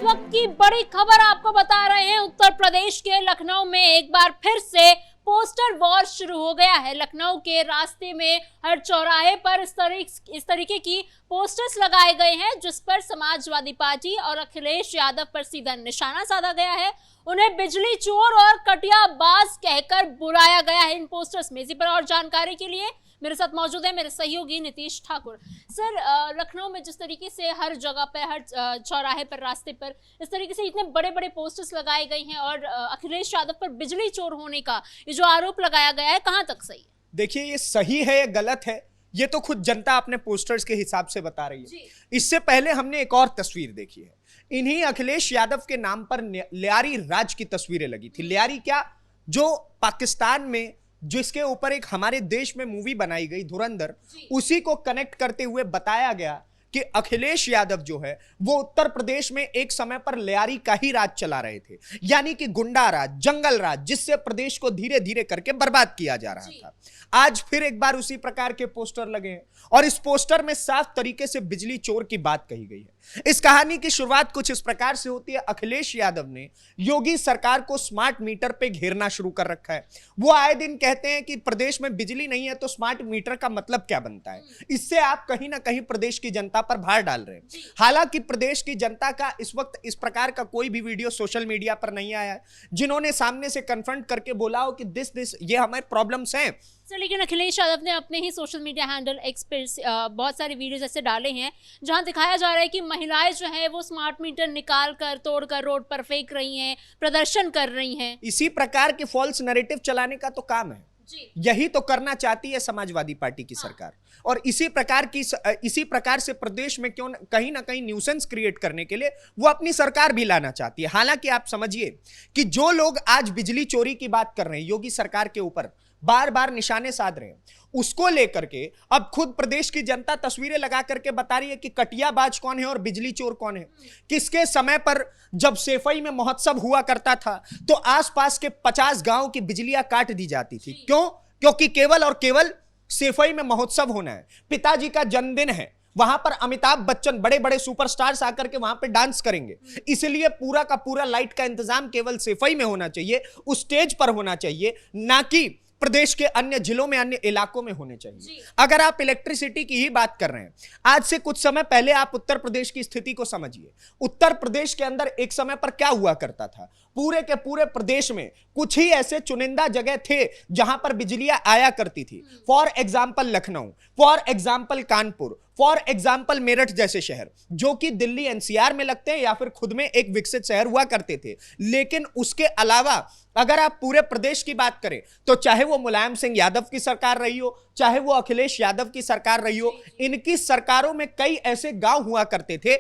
वक्त की बड़ी खबर आपको बता रहे हैं। उत्तर प्रदेश के लखनऊ में एक बार फिर से पोस्टर वॉर शुरू हो गया है। लखनऊ के रास्ते में हर चौराहे पर इस तरीके की पोस्टर्स लगाए गए हैं जिस पर समाजवादी पार्टी और अखिलेश यादव पर सीधा निशाना साधा गया है। उन्हें बिजली चोर और कटियाबाज कहकर बुलाया गया है इन पोस्टर्स में। इसी पर और जानकारी के लिए मेरे साथ मौजूद है मेरे सहयोगी नीतीश ठाकुर। सर, लखनऊ में जिस तरीके से हर जगह पर, हर चौराहे पर, रास्ते पर इस तरीके से इतने बड़े बड़े पोस्टर्स लगाए गए हैं और अखिलेश यादव पर बिजली चोर होने का ये जो आरोप लगाया गया है, कहां तक सही है? देखिए, ये सही है या गलत है ये तो खुद जनता अपने पोस्टर्स के हिसाब से बता रही है। इससे पहले हमने एक और तस्वीर देखी है। इन्हीं अखिलेश यादव के नाम पर लियारी राज की तस्वीरें लगी थी। लियारी क्या, जो पाकिस्तान में जिसके ऊपर एक हमारे देश में मूवी बनाई गई धुरंधर, उसी को कनेक्ट करते हुए बताया गया कि अखिलेश यादव जो है वो उत्तर प्रदेश में एक समय पर लियारी का ही राज चला रहे थे, यानी कि गुंडा राज, जंगल राज, जिससे प्रदेश को धीरे धीरे करके बर्बाद किया जा रहा था। आज फिर एक बार उसी प्रकार के पोस्टर लगे हैं और इस पोस्टर में साफ तरीके से बिजली चोर की बात कही गई है। इस कहानी की शुरुआत कुछ इस प्रकार से होती है। अखिलेश यादव ने योगी सरकार को स्मार्ट मीटर पे घेरना शुरू कर रखा है। वो आए दिन कहते हैं कि प्रदेश में बिजली नहीं है तो स्मार्ट मीटर का मतलब क्या बनता है। इससे आप कहीं ना कहीं प्रदेश की जनता पर भार डाल रहे हैं। हालांकि प्रदेश की जनता का इस वक्त इस प्रकार का कोई भी वीडियो सोशल मीडिया पर नहीं आया है जिन्होंने सामने से कन्फ्रंट करके बोला हो कि दिस ये हमारे प्रॉब्लम्स हैं। सर, लेकिन अखिलेश यादव ने अपने ही सोशल मीडिया हैंडल एक्स पे बहुत सारे वीडियोस ऐसे डाले हैं जहां दिखाया जा रहा है कि महिलाएं जो है वो स्मार्ट मीटर निकाल कर, तोड़कर रोड पर फेंक रही हैं, प्रदर्शन कर रही हैं। इसी प्रकार के फॉल्स नैरेटिव चलाने का तो काम है। यही तो करना चाहती है समाजवादी पार्टी की सरकार। और इसी प्रकार से प्रदेश में क्यों कहीं ना कहीं न्यूसेंस क्रिएट करने के लिए वो अपनी सरकार भी लाना चाहती है। हालांकि आप समझिए कि जो लोग आज बिजली चोरी की बात कर रहे हैं, योगी सरकार के ऊपर बार बार निशाने साध रहे हैं, उसको लेकर के अब खुद प्रदेश की जनता तस्वीरें लगा करके बता रही है कि कटियाबाज कौन है और बिजली चोर कौन है। किसके समय पर जब सेफई में महोत्सव हुआ करता था तो आसपास के 50 गांव की बिजलियां काट दी जाती थी। क्यों? क्योंकि केवल और केवल सेफई में महोत्सव होना है, पिताजी का जन्मदिन है, वहां पर अमिताभ बच्चन, बड़े बड़े सुपरस्टार्स आकर के वहां पे डांस करेंगे, इसलिए पूरा का पूरा लाइट का इंतजाम केवल सेफई में होना चाहिए, उस स्टेज पर होना चाहिए, ना कि प्रदेश के अन्य जिलों में, अन्य इलाकों में होने चाहिए। अगर आप इलेक्ट्रिसिटी की ही बात कर रहे हैं, आज से कुछ समय पहले आप उत्तर प्रदेश की स्थिति को समझिए। उत्तर प्रदेश के अंदर एक समय पर क्या हुआ करता था, पूरे के पूरे प्रदेश में कुछ ही ऐसे चुनिंदा जगह थे जहां पर बिजलियां आया करती थी। For example Lucknow, for example Kanpur, for example Meerut जैसे शहर जो कि दिल्ली एनसीआर में लगते हैं या फिर खुद में एक विकसित शहर हुआ करते थे। लेकिन उसके अलावा अगर आप पूरे प्रदेश की बात करें तो चाहे वो मुलायम सिंह यादव की सरकार रही हो, चाहे वो अखिलेश यादव की सरकार रही हो, इनकी सरकारों में कई ऐसे गांव हुआ करते थे,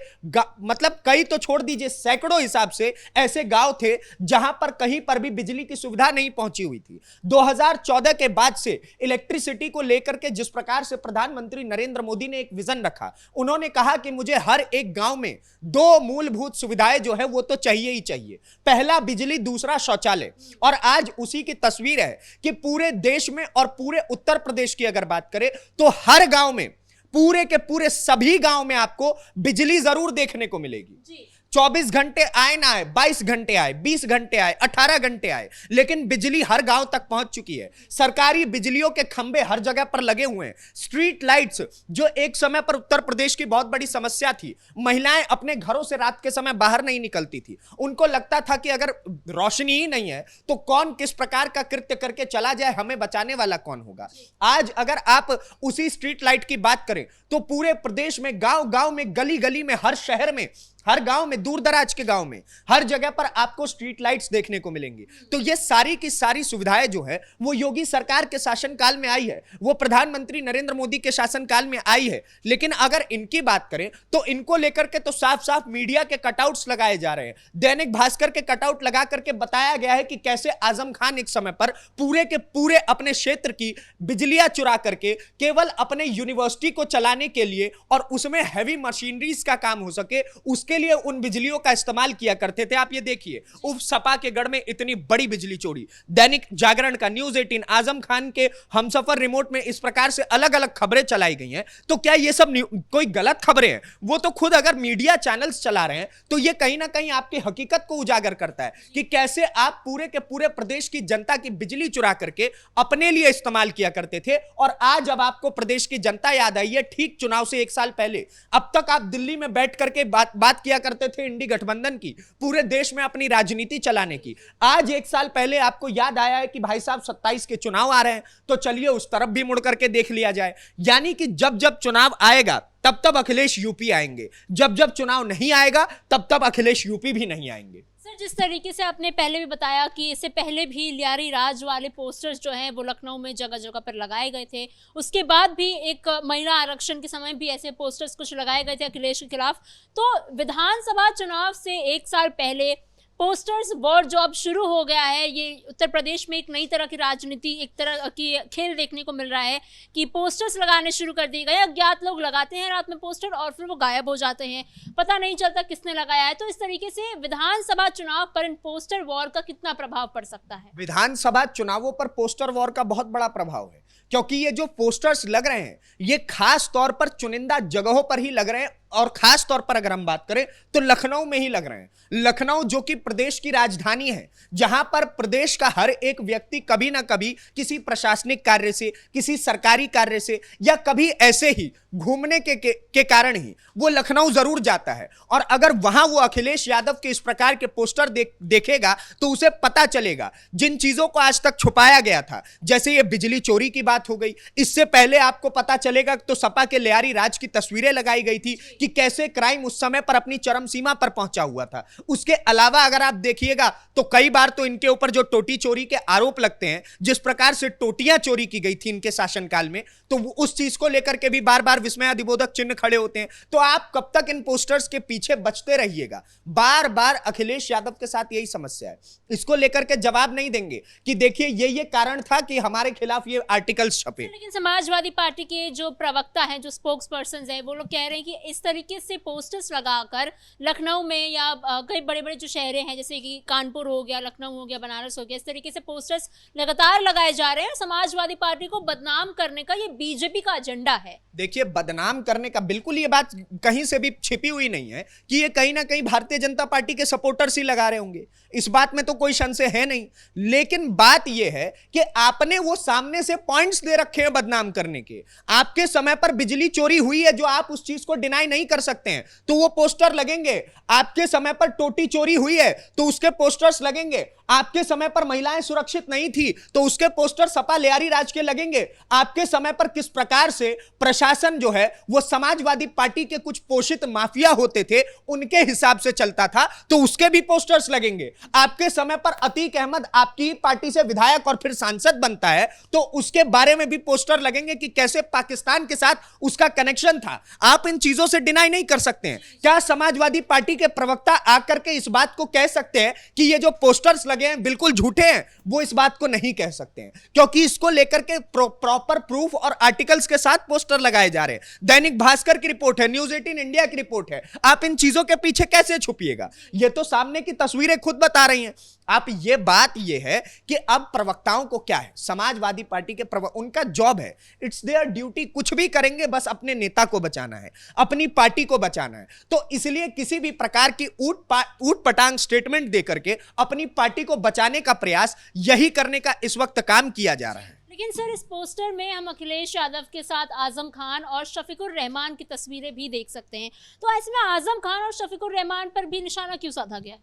मतलब कई तो छोड़ दीजिए, सैकड़ों हिसाब से ऐसे गांव थे जहां पर कहीं पर भी बिजली की सुविधा नहीं पहुंची हुई थी। 2014 के बाद से इलेक्ट्रिसिटी को लेकर के जिस प्रकार से प्रधानमंत्री नरेंद्र मोदी ने एक विजन रखा, उन्होंने कहा कि मुझे हर एक गांव में 2 मूलभूत सुविधाएं जो है वो तो चाहिए ही चाहिए। पहला बिजली, दूसरा शौचालय। और आज उसी की तस्वीर है कि पूरे देश में और पूरे उत्तर प्रदेश की अगर बात करें तो हर गांव में, पूरे के पूरे सभी गांव में आपको बिजली जरूर देखने को मिलेगी। 24 घंटे आए ना आए, 22 घंटे आए, 20 घंटे आए, 18 घंटे आए, लेकिन बिजली हर गांव तक पहुंच चुकी है। सरकारी बिजलियों के खंभे हर जगह पर लगे हुए हैं। स्ट्रीट लाइट्स, जो एक समय पर उत्तर प्रदेश की बहुत बड़ी समस्या थी, महिलाएं अपने घरों से रात के समय बाहर नहीं निकलती थी। उनको लगता था कि अगर रोशनी ही नहीं है तो कौन किस प्रकार का कृत्य करके चला जाए, हमें बचाने वाला कौन होगा। आज अगर आप उसी स्ट्रीट लाइट की बात करें तो पूरे प्रदेश में, गांव गांव में, गली गली में, हर शहर में, हर गांव में, दूर दराज के गांव में, हर जगह पर आपको स्ट्रीट लाइट्स देखने को मिलेंगी। तो ये सारी की सारी सुविधाएं जो है वो योगी सरकार के शासनकाल में आई है, वो प्रधानमंत्री नरेंद्र मोदी के शासनकाल में आई है। लेकिन अगर इनकी बात करें तो इनको लेकर के तो साफ साफ मीडिया के कटआउट्स लगाए जा रहे हैं। दैनिक भास्कर के कटआउट लगा करके बताया गया है कि कैसे आजम खान एक समय पर पूरे के पूरे अपने क्षेत्र की बिजलियां चुरा करके केवल अपने यूनिवर्सिटी को चलाने के लिए और उसमें हैवी मशीनरीज का काम हो सके उसके किसके लिए उन बिजलियों का इस्तेमाल किया करते थे? आप ये देखिए, उप सपा के गढ़ में इतनी बड़ी बिजली चोरी, दैनिक जागरण का, न्यूज 18, आजम खान के हमसफर रिमोट में इस प्रकार से अलग अलग खबरें चलाई गई हैं। तो क्या ये सब कोई गलत खबरें हैं? वो तो खुद अगर मीडिया चैनल्स चला रहे हैं तो ये कहीं ना कहीं आपकी हकीकत को उजागर करता है कि कैसे आप पूरे के पूरे प्रदेश की जनता की बिजली चुरा करके अपने लिए इस्तेमाल किया करते थे। और आज जब आपको प्रदेश की जनता याद आई है, ठीक चुनाव से 1 साल पहले, अब तक आप दिल्ली में बैठ करके बात किया करते थे इंडी गठबंधन की, पूरे देश में अपनी राजनीति चलाने की। आज 1 साल पहले आपको याद आया है कि भाई साहब 27 के चुनाव आ रहे हैं, तो चलिए उस तरफ भी मुड़ करके देख लिया जाए। यानी कि जब जब चुनाव आएगा तब तब अखिलेश यूपी आएंगे, जब जब चुनाव नहीं आएगा तब तब अखिलेश यूपी भी नहीं आएंगे। सर, जिस तरीके से आपने पहले भी बताया कि इससे पहले भी लियारी राज वाले पोस्टर्स जो हैं वो लखनऊ में जगह जगह पर लगाए गए थे, उसके बाद भी एक महिला आरक्षण के समय भी ऐसे पोस्टर्स कुछ लगाए गए थे अखिलेश के खिलाफ। तो विधानसभा चुनाव से 1 साल पहले पोस्टर्स वॉर जो अब शुरू हो गया है, ये उत्तर प्रदेश में एक नई तरह की राजनीति, एक तरह की खेल देखने को मिल रहा है कि पोस्टर्स लगाने शुरू कर दिए गए। अज्ञात लोग लगाते हैं रात में पोस्टर और फिर वो गायब हो जाते हैं, पता नहीं चलता किसने लगाया है। तो इस तरीके से विधानसभा चुनाव पर इन पोस्टर वॉर का कितना प्रभाव पड़ सकता है? विधानसभा चुनावों पर पोस्टर वॉर का बहुत बड़ा प्रभाव है, क्योंकि ये जो पोस्टर्स लग रहे हैं ये खास तौर पर चुनिंदा जगहों पर ही लग रहे हैं। और खास तौर पर अगर हम बात करें तो लखनऊ में ही लग रहे हैं। लखनऊ जो कि प्रदेश की राजधानी है, जहां पर प्रदेश का हर एक व्यक्ति कभी ना कभी किसी प्रशासनिक कार्य से, किसी सरकारी कार्य से, या कभी ऐसे ही घूमने के कारण ही वो लखनऊ जरूर जाता है। और अगर वहां वो अखिलेश यादव के इस प्रकार के पोस्टर देखेगा तो उसे पता चलेगा जिन चीजों को आज तक छुपाया गया था, जैसे ये बिजली चोरी की बात हो गई, इससे पहले आपको पता चलेगा तो सपा के लियारी राज की तस्वीरें लगाई गई थी कि कैसे क्राइम उस समय पर अपनी चरम सीमा पर पहुंचा हुआ था। उसके अलावा अगर आप देखिएगा तो कई बार तो इनके ऊपर जो टोटी चोरी के आरोप लगते हैं, जिस प्रकार से टोटियां चोरी की गई थी इनके शासनकाल में, तो उस चीज को लेकर के भी बार बार विस्मयादिबोधक चिन्ह खड़े होते हैं। तो आप कब तक इन पोस्टर्स के पीछे बचते रहिएगा? बार बार अखिलेश यादव के साथ यही समस्या है, इसको लेकर के जवाब नहीं देंगे कि देखिए ये कारण था कि हमारे खिलाफ ये आर्टिकल्स छपे। लेकिन समाजवादी पार्टी के जो प्रवक्ता हैं, जो स्पोक्स पर्सन है, वो लोग कह रहे हैं कि इस तरीके से पोस्टर्स लगाकर लखनऊ में या कई बड़े बड़े जो शहर हैं जैसे कि कानपुर हो गया, लखनऊ हो गया, बनारस हो गया, इस तरीके से पोस्टर्स लगातार लगाए जा रहे हैं। समाजवादी पार्टी को बदनाम करने का ये बीजेपी का एजेंडा है। देखिए, बदनाम करने का बिल्कुल ये बात कहीं से भी छिपी हुई नहीं है कि ये कहीं ना कहीं भारतीय जनता पार्टी के सपोर्टर्स ही लगा रहे होंगे, इस बात में तो कोई संशय है नहीं। लेकिन बात यह है कि आपने वो सामने से पॉइंट्स दे रखे हैं बदनाम करने के। आपके समय पर बिजली चोरी हुई है जो आप उस चीज को डिनाई नहीं कर सकते हैं, तो वो पोस्टर लगेंगे। आपके समय पर टोटी चोरी हुई है तो उसके पोस्टर्स लगेंगे। आपके समय पर महिलाएं सुरक्षित नहीं थी तो उसके पोस्टर सपा लियारी राज के लगेंगे। आपके समय पर किस प्रकार से प्रशासन जो है वो समाजवादी पार्टी के कुछ पोषित माफिया होते थे उनके हिसाब से चलता था, तो उसके भी पोस्टर्स लगेंगे। आपके समय पर अतीक अहमद आपकी पार्टी से विधायक और फिर सांसद बनता है तो उसके बारे में भी पोस्टर लगेंगे कि कैसे पाकिस्तान के साथ उसका कनेक्शन था। आप इन चीजों से डिनाई नहीं कर सकते हैं। क्या समाजवादी पार्टी के प्रवक्ता आकर के इस बात को कह सकते हैं कि ये जो पोस्टर्स लगे हैं बिल्कुल झूठे हैं? वो इस बात को नहीं कह सकते हैं, क्योंकि इसको लेकर के प्रॉपर प्रूफ और आर्टिकल्स के साथ पोस्टर लगाए जा रहे हैं। दैनिक भास्कर की रिपोर्ट है, न्यूज 18 इंडिया की रिपोर्ट है। आप इन चीजों के पीछे कैसे छुपिएगा? ये तो सामने की तस्वीरें खुद बता रही हैं। आप ये बात ये है कि अब प्रवक्ताओं को क्या है, समाजवादी पार्टी के उनका जॉब है, इट्स देयर ड्यूटी, कुछ भी करेंगे बस अपने नेता को बचाना है, अपनी पार्टी को बचाना है। तो इसलिए किसी भी प्रकार की ऊट पटांग स्टेटमेंट देकर के अपनी पार्टी को बचाने का प्रयास, यही करने का इस वक्त काम किया जा रहा है। लेकिन सर, इस पोस्टर में हम अखिलेश यादव के साथ आजम खान और शफीकुर रहमान की तस्वीरें भी देख सकते हैं, तो ऐसे में आजम खान और शफीकुर रहमान पर भी निशाना क्यों साधा गया?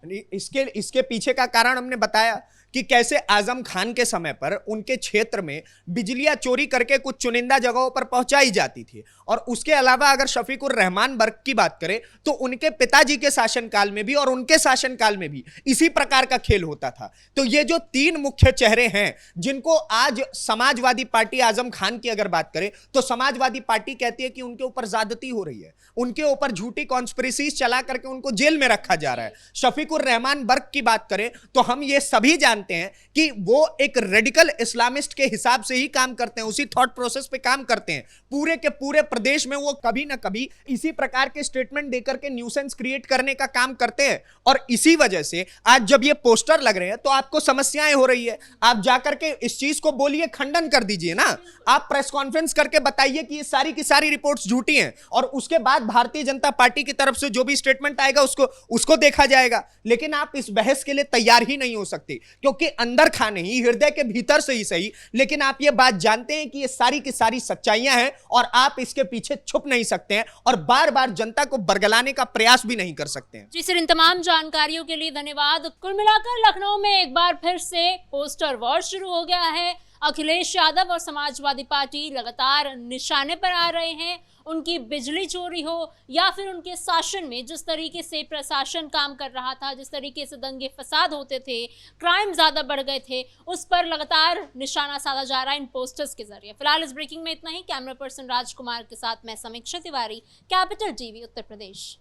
इसके पीछे का कारण हमने बताया कि कैसे आजम खान के समय पर उनके क्षेत्र में बिजलियां चोरी करके कुछ चुनिंदा जगहों पर पहुंचाई जाती थी। और उसके अलावा अगर शफीकुर रहमान वर्ग की बात करें तो उनके पिताजी के शासनकाल में भी और उनके शासनकाल में भी इसी प्रकार का खेल होता था। तो ये जो 3 मुख्य चेहरे हैं जिनको आज समाजवादी पार्टी आजम खान की अगर बात करें तो समाजवादी पार्टी कहती है कि उनके ऊपर ज्यादती हो रही है, उनके ऊपर झूठी कॉन्स्पिरेसीज चला करके उनको जेल में रखा जा रहा है। शफीकुर रहमान बर्क की बात करें तो हम ये सभी जानते हैं कि वो एक रेडिकल इस्लामिस्ट के हिसाब से ही काम करते हैं, उसी थॉट प्रोसेस पे काम करते हैं। पूरे के पूरे प्रदेश में वो कभी ना कभी इसी प्रकार के स्टेटमेंट देकर के न्यूसेंस क्रिएट करने का काम करते हैं, और इसी वजह से आज जब ये पोस्टर लग रहे हैं तो आपको समस्याएं हो रही है। आप जाकर के इस चीज को बोलिए, खंडन कर दीजिए ना, आप प्रेस कॉन्फ्रेंस करके बताइए कि ये सारी की सारी रिपोर्ट्स झूठी हैं, और उसके बाद भारतीय जनता पार्टी की तरफ से जो भी स्टेटमेंट आएगा उसको देखा जाएगा। लेकिन आप इस बहस के लिए तैयार ही नहीं हो सकते, क्योंकि अंदर खा नहीं, हृदय के भीतर से ही सही, लेकिन आप ये बात जानते हैं कि ये सारी की सारी सच्चाइयां हैं और आप इसके पीछे छुप नहीं सकते हैं और बार बार जनता को बरगलाने का प्रयास भी नहीं कर सकते हैं। जी सर, इन तमाम जानकारियों के लिए धन्यवाद। कुल मिलाकर लखनऊ में एक बार फिर से पोस्टर वॉर शुरू हो गया है। अखिलेश यादव और समाजवादी पार्टी लगातार निशाने पर आ रहे हैं। उनकी बिजली चोरी हो या फिर उनके शासन में जिस तरीके से प्रशासन काम कर रहा था, जिस तरीके से दंगे फसाद होते थे, क्राइम ज्यादा बढ़ गए थे, उस पर लगातार निशाना साधा जा रहा है इन पोस्टर्स के जरिए। फिलहाल इस ब्रेकिंग में इतना ही। कैमरा पर्सन राजकुमार के साथ मैं समीक्षा तिवारी, कैपिटल टीवी उत्तर प्रदेश।